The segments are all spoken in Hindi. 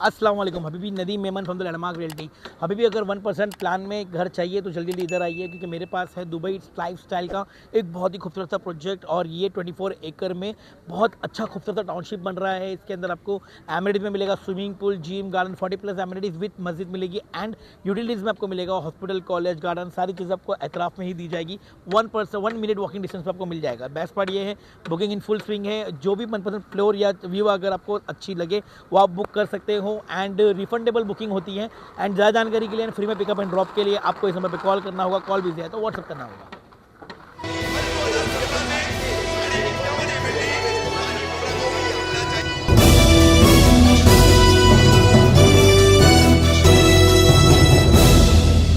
अस्सलाम वालेकुम Habibi Nadeem Memon from the landmark realty. Habibi अगर 1% प्लान में घर चाहिए तो जल्दी जल्दी इधर आइए, क्योंकि मेरे पास है दुबई लाइफस्टाइल का एक बहुत ही खूबसूरत सा प्रोजेक्ट। और ये 24 एकड़ में बहुत अच्छा खूबसूरत सा टाउनशिप बन रहा है। इसके अंदर आपको एमिनिटीज में मिलेगा swimming pool, gym, garden, 40+ amenities with मस्जिद मिलेगी एंड यूटिलिटीज़ में आपको मिलेगा हॉस्पिटल, कॉलेज, गार्डन, सारी चीज़ आपको एतराफ़ में ही दी जाएगी। 1 मिनट वॉकिंग डिस्टेंस पर आपको मिल जाएगा। बेस्ट पार्ट ये है बुकिंग इन फुल स्विंग है। जो भी मनपसंद फ्लोर या व्यू अगर आपको अच्छी लगे वो आप बुक कर सकते हो एंड रिफंडेबल बुकिंग होती है। एंड ज़्यादा जानकारी के लिए फ्री में पिकअप एंड ड्रॉप के लिए आपको इस नंबर पे कॉल करना होगा। कॉल बिजी है तो व्हाट्सअप करना होगा।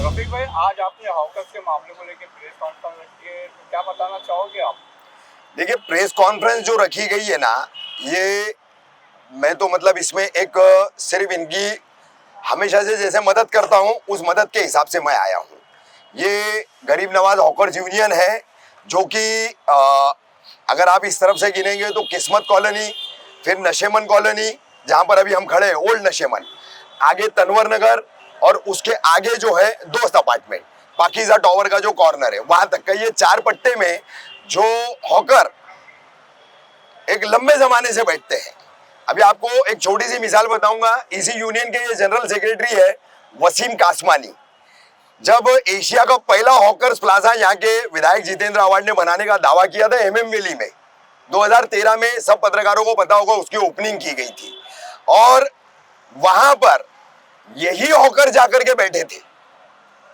रफीक भाई, आज आपने हॉकर्स के मामले को लेकर प्रेस कॉन्फ्रेंस रखी है, तो क्या बताना चाहोगे आप? देखिए, प्रेस कॉन्फ्रेंस जो रखी गई है ना, ये मैं तो मतलब इसमें एक सिर्फ इनकी हमेशा से जैसे मदद करता हूँ उस मदद के हिसाब से मैं आया हूँ। ये गरीब नवाज हॉकर्स यूनियन है, जो कि अगर आप इस तरफ से गिनेंगे तो किस्मत कॉलोनी, फिर नशेमन कॉलोनी जहाँ पर अभी हम खड़े हैं, ओल्ड नशेमन, आगे तनवर नगर, और उसके आगे जो है दोस्त अपार्टमेंट, पाकीज़ा टावर का जो कॉर्नर है वहां तक का, ये 4 पट्टे में जो हॉकर एक लंबे जमाने से बैठते हैं। अभी आपको एक छोटी सी मिसाल बताऊंगा। इसी यूनियन के ये जनरल सेक्रेटरी है वसीम कासमानी। जब एशिया का पहला हॉकर्स प्लाजा यहाँ के विधायक जितेंद्र आवाड ने बनाने का दावा किया था एमएम वैली में, 2013 में, सब पत्रकारों को पता होगा, उसकी ओपनिंग की गई थी। और वहां पर यही हॉकर जाकर के बैठे थे,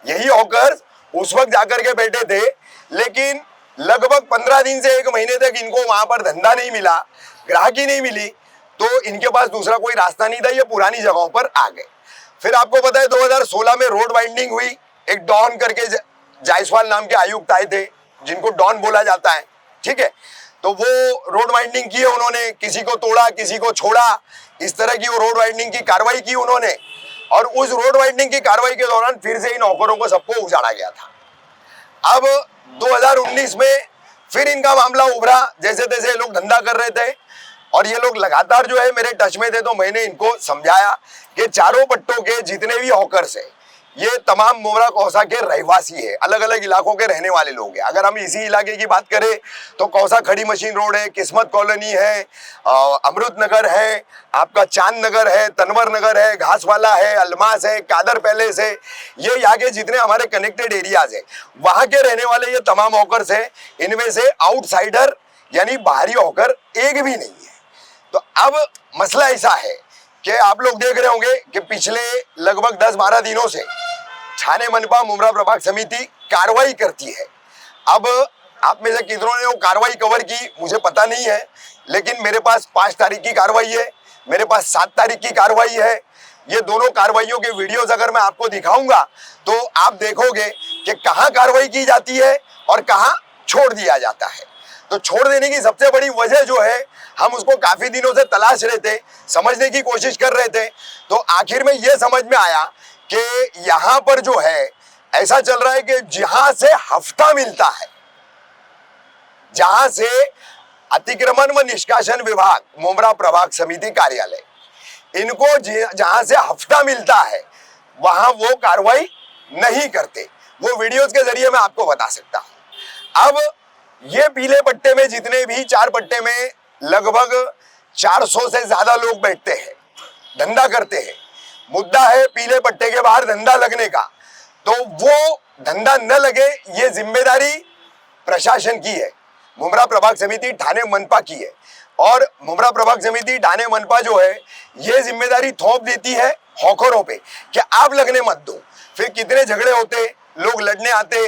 यही हॉकर्स उस वक्त जाकर के बैठे थे। लेकिन लगभग 15 दिन से 1 महीने तक इनको वहां पर धंधा नहीं मिला, ग्राहकी नहीं मिली, तो इनके पास दूसरा कोई रास्ता नहीं था, ये पुरानी जगहों पर आ गए। फिर आपको पता है 2016 में रोड वाइंडिंग हुई। एक डॉन करके जायसवाल नाम के आयुक्त आए थे, जिनको डॉन बोला जाता है, ठीक है। तो वो रोड वाइंडिंग की है उन्होंने, किसी को तोड़ा, किसी को छोड़ा, इस तरह की वो रोड वाइंडिंग की कार्रवाई की उन्होंने। और उस रोड वाइंडिंग की कार्रवाई के दौरान फिर से इन हॉकरों को सबको उजाड़ा गया था। अब 2019 में फिर इनका मामला उभरा, जैसे तैसे लोग धंधा कर रहे थे और ये लोग लगातार जो है मेरे टच में थे। तो मैंने इनको समझाया कि चारों पट्टों के जितने भी हॉकर्स हैं, ये तमाम मोमरा कौसा के रहवासी है, अलग अलग इलाकों के रहने वाले लोग हैं। अगर हम इसी इलाके की बात करें तो कौसा खड़ी मशीन रोड है, किस्मत कॉलोनी है, अमृत नगर है, आपका चांद नगर है, तनवर नगर है, घासवाला है, अलमास है, कादर पैलेस है, ये यहाँ के जितने हमारे कनेक्टेड एरियाज है वहां के रहने वाले ये तमाम हॉकर्स हैं। इनमें से आउटसाइडर यानी बाहरी हॉकर एक भी नहीं है। तो अब मसला ऐसा है कि आप लोग देख रहे होंगे कि पिछले लगभग 10-12 दिनों से छाने मनपा मुमरा प्रभाग समिति कार्रवाई करती है। अब आप में से कितनों ने वो कार्रवाई कवर की मुझे पता नहीं है, लेकिन मेरे पास 5 तारीख की कार्रवाई है, मेरे पास 7 तारीख की कार्रवाई है। ये दोनों कार्रवाइयों के वीडियोस अगर मैं आपको दिखाऊंगा तो आप देखोगे कि कहाँ कार्रवाई की जाती है और कहाँ छोड़ दिया जाता है। तो छोड़ देने की सबसे बड़ी वजह जो है, हम उसको काफी दिनों से तलाश रहे थे, समझने की कोशिश कर रहे थे। तो आखिर में यह समझ में आया कि यहां पर जो है ऐसा चल रहा है कि जहां से हफ्ता मिलता है, जहां से अतिक्रमण व निष्कासन विभाग मुमरा प्रभाग समिति कार्यालय, इनको जहां से हफ्ता मिलता है वहां वो कार्रवाई नहीं करते। वो वीडियोस के जरिए मैं आपको बता सकता हूं। अब ये पीले पट्टे में जितने भी 4 पट्टे में लगभग 400 से ज्यादा लोग बैठते हैं, धंधा करते हैं। मुद्दा है पीले पट्टे के बाहर धंधा लगने का, तो वो धंधा न लगे ये जिम्मेदारी प्रशासन की है, मुमरा प्रभाग समिति ठाणे मनपा की है। और मुमरा प्रभाग समिति ठाणे मनपा जो है ये जिम्मेदारी थोप देती है हॉकरों पे कि आप लगने मत दो। फिर कितने झगड़े होते, लोग लड़ने आते,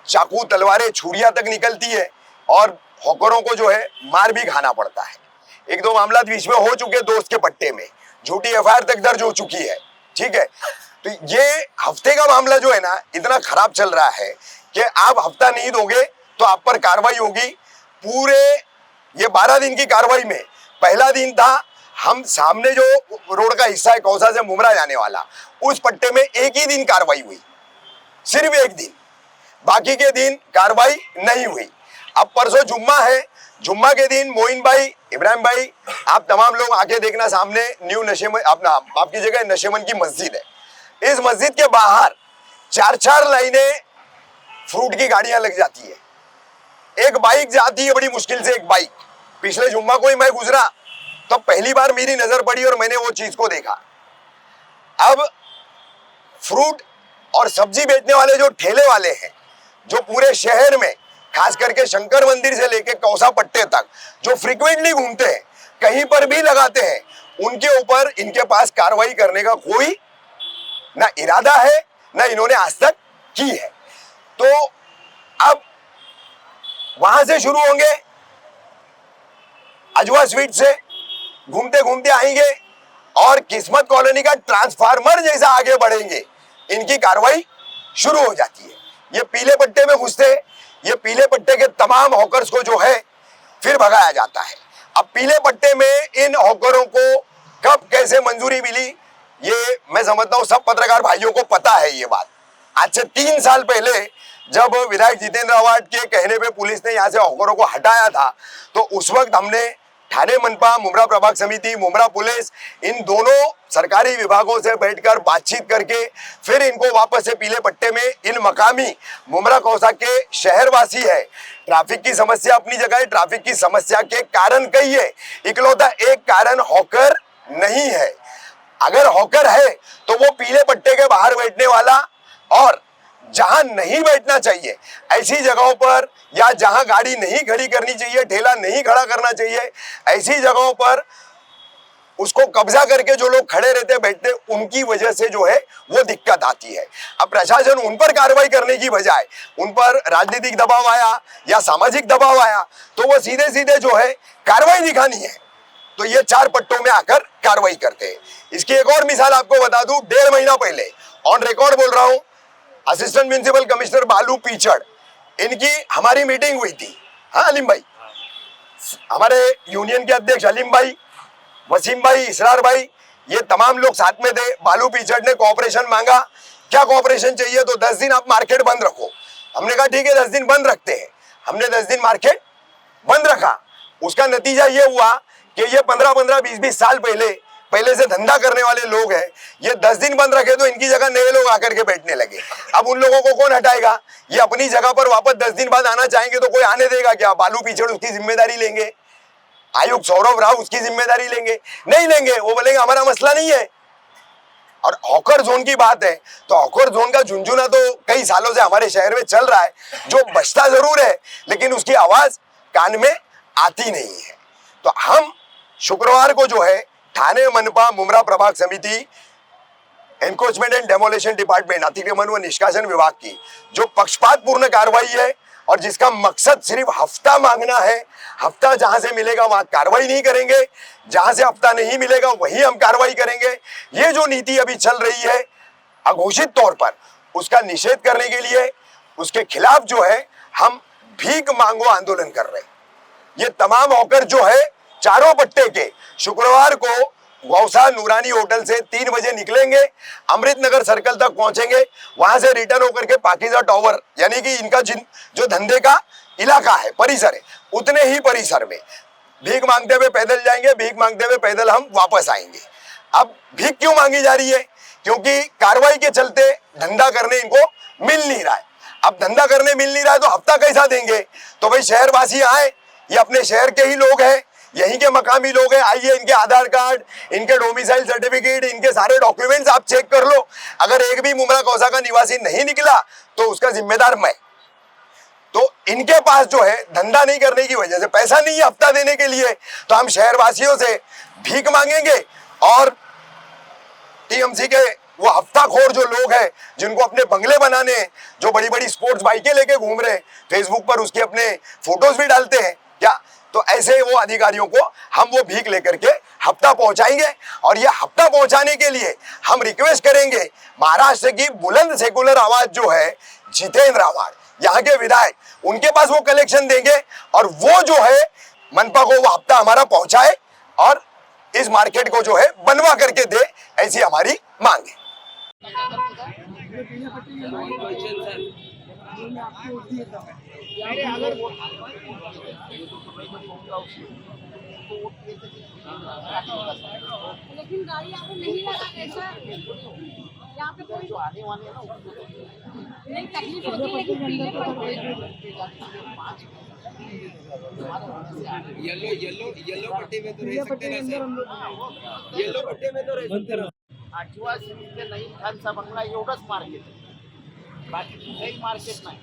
चाकू तलवारें छुरियां तक निकलती है और हॉकरों को जो है मार भी खाना पड़ता है। 1-2 मामला बीच में हो चुके दोस्त के पट्टे में, झूठी एफआईआर तक दर्ज हो चुकी है, ठीक है। तो ये हफ्ते का मामला जो है ना इतना खराब चल रहा है कि आप हफ्ता नहीं दोगे तो आप पर कार्रवाई होगी। पूरे ये 12 दिन की कार्रवाई में पहला दिन था, हम सामने जो रोड का हिस्सा है कौसा से मुमरा जाने वाला, उस पट्टे में एक ही दिन कार्रवाई हुई, सिर्फ एक दिन, बाकी के दिन कार्रवाई नहीं हुई। अब परसों जुम्मा है, जुम्मा के दिन मोइन भाई, इब्राहिम भाई, आप तमाम लोग आके देखना, सामने न्यू नशेमन, अपना माफ कीजिएगा, नशेमन की मस्जिद है। इस मस्जिद के बाहर 4-4 लाइनें फ्रूट की गाड़ियां लग जाती है। एक बाइक जाती है बड़ी मुश्किल से, एक बाइक। पिछले जुम्मा को ही मैं गुजरा तो पहली बार मेरी नजर पड़ी और मैंने वो चीज को देखा। अब फ्रूट और सब्जी बेचने वाले जो ठेले वाले हैं, जो पूरे शहर में खास करके शंकर मंदिर से लेके कौसा पट्टे तक जो फ्रीक्वेंटली घूमते हैं, कहीं पर भी लगाते हैं, उनके ऊपर इनके पास कार्रवाई करने का कोई ना इरादा है, ना इन्होंने आज तक की है। तो अब वहां से शुरू होंगे, अजवा स्वीट से घूमते घूमते आएंगे और किस्मत कॉलोनी का ट्रांसफार्मर जैसा आगे बढ़ेंगे, इनकी कार्रवाई शुरू हो जाती है। ये पीले पट्टे में घुसते, ये पीले पट्टे के तमाम हॉकर्स को जो है फिर भगाया जाता है। अब पीले पट्टे में इन हॉकरों को कब कैसे मंजूरी मिली, ये मैं समझता हूं सब पत्रकार भाइयों को पता है ये बात। आज से 3 साल पहले जब विधायक जितेंद्र आवाड के कहने पे पुलिस ने यहाँ से हॉकरों को हटाया था, तो उस वक्त हमने ठाणे मनपा, मुमरा प्रभाग समिति, मुमरा पुलिस, इन दोनों सरकारी विभागों से बैठकर बातचीत करके फिर इनको वापस से पीले पट्टे में, इन मकामी मुमरा कौसा के शहरवासी है। ट्रैफिक की समस्या अपनी जगह है, ट्रैफिक की समस्या के कारण कई है, इकलौता एक कारण हॉकर नहीं है। अगर हॉकर है तो वो पीले पट्टे के बाहर बैठने वाला, और जहां नहीं बैठना चाहिए ऐसी जगहों पर, या जहां गाड़ी नहीं खड़ी करनी चाहिए, ठेला नहीं खड़ा करना चाहिए, ऐसी जगहों पर उसको कब्जा करके जो लोग खड़े रहते बैठते, उनकी वजह से जो है वो दिक्कत आती है। अब प्रशासन उन पर कार्रवाई करने की बजाय उन पर राजनीतिक दबाव आया या सामाजिक दबाव आया तो वो सीधे सीधे जो है कार्रवाई दिखानी है, तो ये 4 पट्टों में आकर कार्रवाई करते हैं। इसकी एक और मिसाल आपको बता दूं, 1.5 महीना पहले, ऑन रिकॉर्ड बोल रहा हूं, असिस्टेंट म्युनिसिपल कमिश्नर बालू पीचड़, इनकी हमारी मीटिंग हुई थी। हाँ अलीम भाई, हमारे यूनियन के अध्यक्ष अलीम भाई, वसीम भाई, इसरार भाई, ये तमाम लोग साथ में थे। बालू पीचड़ ने कोऑपरेशन मांगा, क्या कोऑपरेशन चाहिए, तो 10 दिन आप मार्केट बंद रखो। हमने कहा ठीक है 10 दिन बंद रखते हैं। हमने 10 दिन मार्केट बंद रखा। उसका नतीजा ये हुआ कि ये 15-15, 20-20 साल पहले से धंधा करने वाले लोग हैं, ये 10 दिन बंद रखे तो इनकी जगह नए लोग आकर के बैठने लगे। अब उन लोगों को कौन हटाएगा? ये अपनी जगह पर वापस 10 दिन बाद आना चाहेंगे तो कोई आने देगा क्या? बालू पीछड़ उसकी जिम्मेदारी लेंगे, आयुक्त सौरभ राव उसकी जिम्मेदारी लेंगे? नहीं लेंगे। वो बोलेंगे हमारा मसला नहीं है। और हॉकर जोन की बात है तो हॉकर जोन का झुंझुना तो कई सालों से हमारे शहर में चल रहा है, जो बचता जरूर है लेकिन उसकी आवाज कान में आती नहीं है। तो हम शुक्रवार को जो है ठाणे मनपा मुमरा प्रभाग समिति, एनक्रोचमेंट एंड डेमोलेशन डिपार्टमेंट, अतिक्रमण व निष्कासन विभाग की जो पक्षपातपूर्ण कार्रवाई है और जिसका मकसद सिर्फ हफ्ता मांगना है, हफ्ता जहां से मिलेगा वहां कार्रवाई नहीं करेंगे, जहां से हफ्ता नहीं मिलेगा वहीं हम कार्रवाई करेंगे, ये जो नीति अभी चल रही है अघोषित तौर पर, उसका निषेध करने के लिए, उसके खिलाफ जो है हम भीख मांगो आंदोलन कर रहे हैं। ये तमाम हॉकर जो है चारों पट्टे के शुक्रवार को गौसा नूरानी होटल से 3 बजे निकलेंगे, अमृतनगर सर्कल तक पहुंचेंगे, वहां से रिटर्न होकर के पाकिजा टावर, यानी कि इनका जो धंधे का इलाका है, परिसर है, उतने ही परिसर में भीख मांगते हुए पैदल जाएंगे, भीख मांगते हुए पैदल हम वापस आएंगे। अब भीख क्यों मांगी जा रही है? क्योंकि कार्रवाई के चलते धंधा करने इनको मिल नहीं रहा है। अब धंधा करने मिल नहीं रहा है तो हफ्ता कैसा देंगे? तो भाई शहरवासी आए, ये अपने शहर के ही लोग हैं, यहीं के मकामी लोग हैं, आइए इनके आधार कार्ड, इनके डोमिसाइल सर्टिफिकेट, इनके सारे डॉक्यूमेंट्स आप चेक कर लो। अगर एक भी मुमरा कौसा का निवासी नहीं निकला तो उसका जिम्मेदार मैं। तो इनके पास जो है धंधा नहीं करने की वजह से पैसा नहीं है हफ्ता देने के लिए, तो हम शहरवासियों से भीख मांगेंगे और टीएमसी के वो हफ्ताखोर जो लोग हैं जिनको अपने बंगले बनाने हैं, जो बड़ी बड़ी स्पोर्ट्स बाइकें लेके घूम रहे हैं, फेसबुक पर उसके अपने फोटोज भी डालते हैं क्या, तो ऐसे वो अधिकारियों को हम वो भीख लेकर के हफ्ता पहुंचाएंगे। और ये हफ्ता पहुंचाने के लिए हम रिक्वेस्ट करेंगे महाराष्ट्र की बुलंद सेकुलर आवाज जो है जितेंद्र आवाड, यहाँ के विधायक, उनके पास वो कलेक्शन देंगे और वो जो है मनपा को वो हफ्ता हमारा पहुंचाए और इस मार्केट को जो है बनवा करके दे, ऐसी हमारी मांग है। लेकिन गाड़ी यहाँ पे नहीं लगा है सर, यहाँ पे कोई आने वाले ना नहीं तकलीफ होती है, लेकिन पीले पड़ते हैं। येलो पट्टी में तो रह सकते हैं सर, येलो पट्टी में तो रह सकते हैं. आठवा ते नवीन खानचा बंगला एवढंच मार्केट आहे, बाकी कुठेही मार्केट नाही.